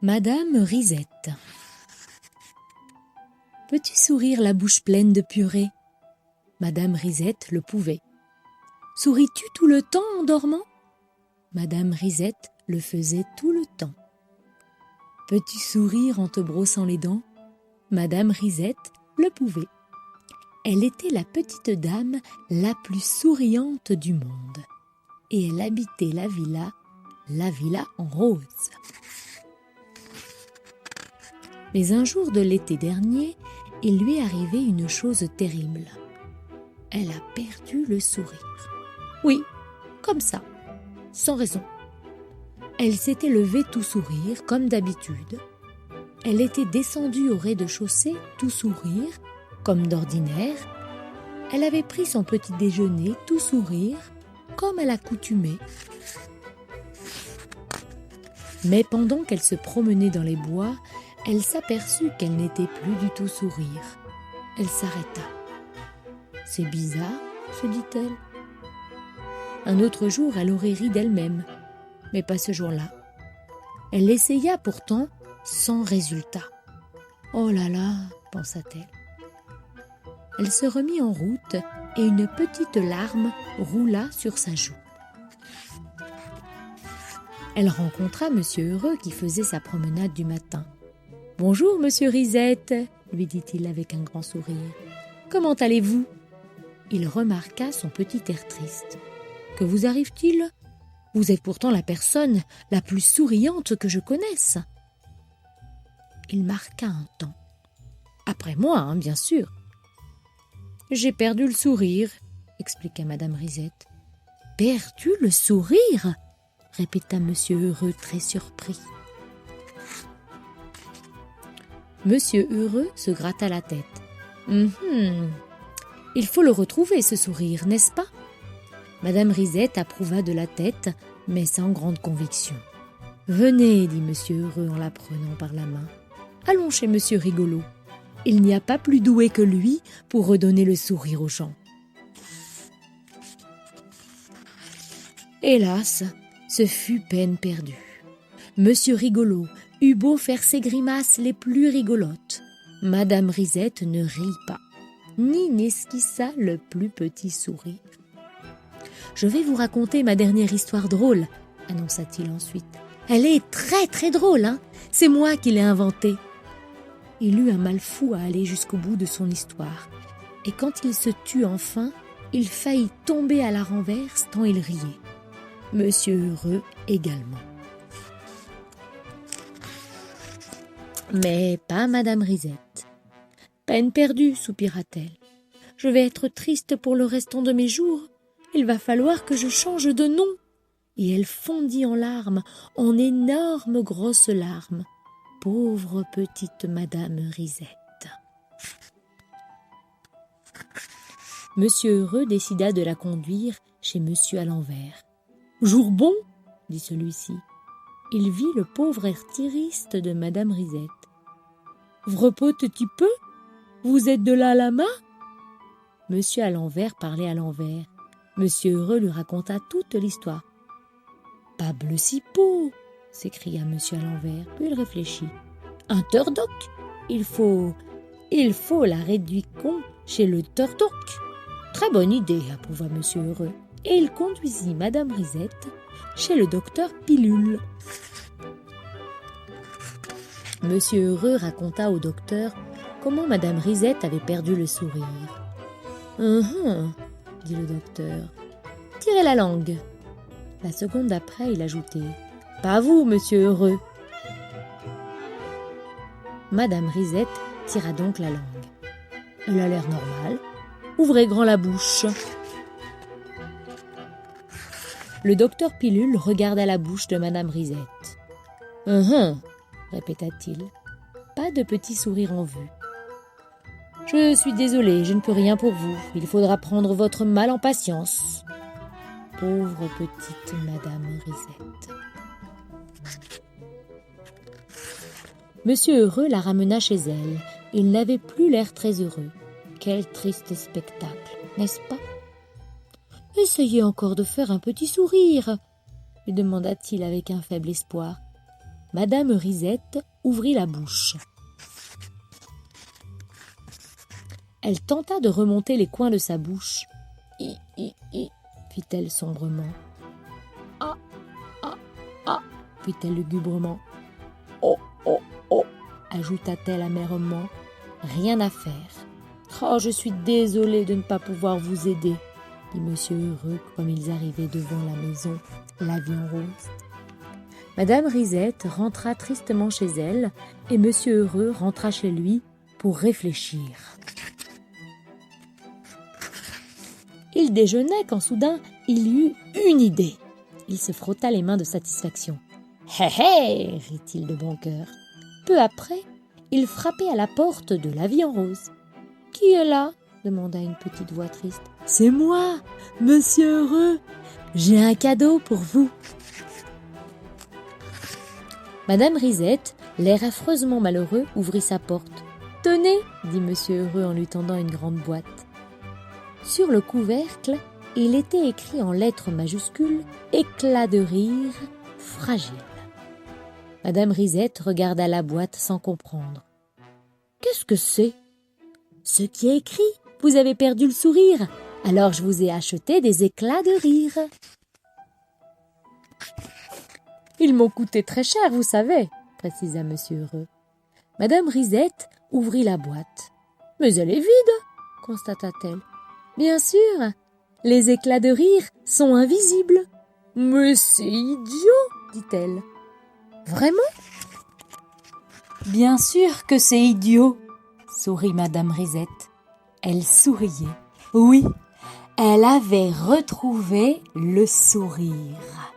Madame Risette. Peux-tu sourire la bouche pleine de purée? Madame Risette le pouvait. Souris-tu tout le temps en dormant? Madame Risette le faisait tout le temps. Peux-tu sourire en te brossant les dents? Madame Risette le pouvait. Elle était la petite dame la plus souriante du monde. Et elle habitait la villa en rose. Mais un jour de l'été dernier, il lui arrivait une chose terrible. Elle a perdu le sourire. Oui, comme ça, sans raison. Elle s'était levée tout sourire, comme d'habitude. Elle était descendue au rez-de-chaussée tout sourire, comme d'ordinaire. Elle avait pris son petit déjeuner tout sourire, comme à l'accoutumée. Mais pendant qu'elle se promenait dans les bois, elle s'aperçut qu'elle n'était plus du tout sourire. Elle s'arrêta. « C'est bizarre, » se dit-elle. Un autre jour, elle aurait ri d'elle-même, mais pas ce jour-là. Elle essaya pourtant sans résultat. « Oh là là !» pensa-t-elle. Elle se remit en route et une petite larme roula sur sa joue. Elle rencontra Monsieur Heureux qui faisait sa promenade du matin. « Bonjour, Monsieur Risette !» lui dit-il avec un grand sourire. « Comment allez-vous » Il remarqua son petit air triste. « Que vous arrive-t-il ? Vous êtes pourtant la personne la plus souriante que je connaisse. » Il marqua un temps. « Après moi, bien sûr. »« J'ai perdu le sourire, » expliqua Madame Risette. « Perdu le sourire ?» répéta Monsieur Heureux très surpris. Monsieur Heureux se gratta la tête. « Il faut le retrouver, ce sourire, n'est-ce pas ?» Madame Risette approuva de la tête, mais sans grande conviction. « Venez, dit Monsieur Heureux en la prenant par la main. Allons chez Monsieur Rigolo. Il n'y a pas plus doué que lui pour redonner le sourire aux gens. » Hélas, ce fut peine perdue. Monsieur Rigolo eut beau faire ses grimaces les plus rigolotes. Madame Risette ne rit pas, ni n'esquissa le plus petit sourire. « Je vais vous raconter ma dernière histoire drôle, » annonça-t-il ensuite. « Elle est très très drôle, hein. C'est moi qui l'ai inventée. » Il eut un mal fou à aller jusqu'au bout de son histoire, et quand il se tut enfin, il faillit tomber à la renverse tant il riait. Monsieur Heureux également. Mais pas Madame Risette. « Peine perdue, soupira-t-elle. Je vais être triste pour le restant de mes jours. Il va falloir que je change de nom. » Et elle fondit en larmes, en énormes grosses larmes. Pauvre petite Madame Risette. Monsieur Heureux décida de la conduire chez Monsieur à l'envers. « Jour bon !» dit celui-ci. Il vit le pauvre air triste de Madame Risette. « Vrepote-tu peu ? Vous êtes de là à la-bas ?» Monsieur à l'envers parlait à l'envers. Monsieur Heureux lui raconta toute l'histoire. « Pas bleu cipot !» s'écria Monsieur à l'envers, puis il réfléchit. « Un turdoc ! Il faut la réduiction chez le turdoc. » Très bonne idée, approuva Monsieur Heureux, et il conduisit Madame Risette chez le docteur Pilule. Monsieur Heureux raconta au docteur comment Madame Risette avait perdu le sourire. « dit le docteur. « Tirez la langue. » La seconde d'après, il ajoutait « Pas vous, Monsieur Heureux. » Madame Risette tira donc la langue. « Elle a l'air normale. Ouvrez grand la bouche. » Le docteur Pilule regarda la bouche de Madame Risette. « répéta-t-il. Pas de petit sourire en vue. « Je suis désolé, je ne peux rien pour vous. Il faudra prendre votre mal en patience. » Pauvre petite Madame Risette. Monsieur Heureux la ramena chez elle. Il n'avait plus l'air très heureux. Quel triste spectacle, n'est-ce pas ? « Essayez encore de faire un petit sourire, lui demanda-t-il avec un faible espoir. « Madame Risette ouvrit la bouche. Elle tenta de remonter les coins de sa bouche. « Hi, fit-elle sombrement. « Ah, ah, ah, fit-elle lugubrement. « Oh, oh, oh, ajouta-t-elle amèrement. « Rien à faire. Oh, je suis désolée de ne pas pouvoir vous aider, dit Monsieur Heureux comme ils arrivaient devant la maison l'Avion Rose. Madame Risette rentra tristement chez elle et Monsieur Heureux rentra chez lui pour réfléchir. Il déjeunait quand soudain il eut une idée. Il se frotta les mains de satisfaction. « Hé hé !» rit-il de bon cœur. Peu après, il frappait à la porte de l'Avion Rose. « Qui est là ?» demanda une petite voix triste. « C'est moi, Monsieur Heureux. J'ai un cadeau pour vous. » Madame Risette, l'air affreusement malheureux, ouvrit sa porte. « Tenez !» dit Monsieur Heureux en lui tendant une grande boîte. Sur le couvercle, il était écrit en lettres majuscules « Éclat de rire, fragile ». Madame Risette regarda la boîte sans comprendre. « Qu'est-ce que c'est ?»« Ce qui est écrit. Vous avez perdu le sourire. Alors je vous ai acheté des éclats de rire. » « Ils m'ont coûté très cher, vous savez, » précisa Monsieur Heureux. Madame Risette ouvrit la boîte. « Mais elle est vide, » constata-t-elle. « Bien sûr, les éclats de rire sont invisibles. »« Mais c'est idiot, » dit-elle. « Vraiment ? » ?»« Bien sûr que c'est idiot, » sourit Madame Risette. Elle souriait. Oui, elle avait retrouvé le sourire.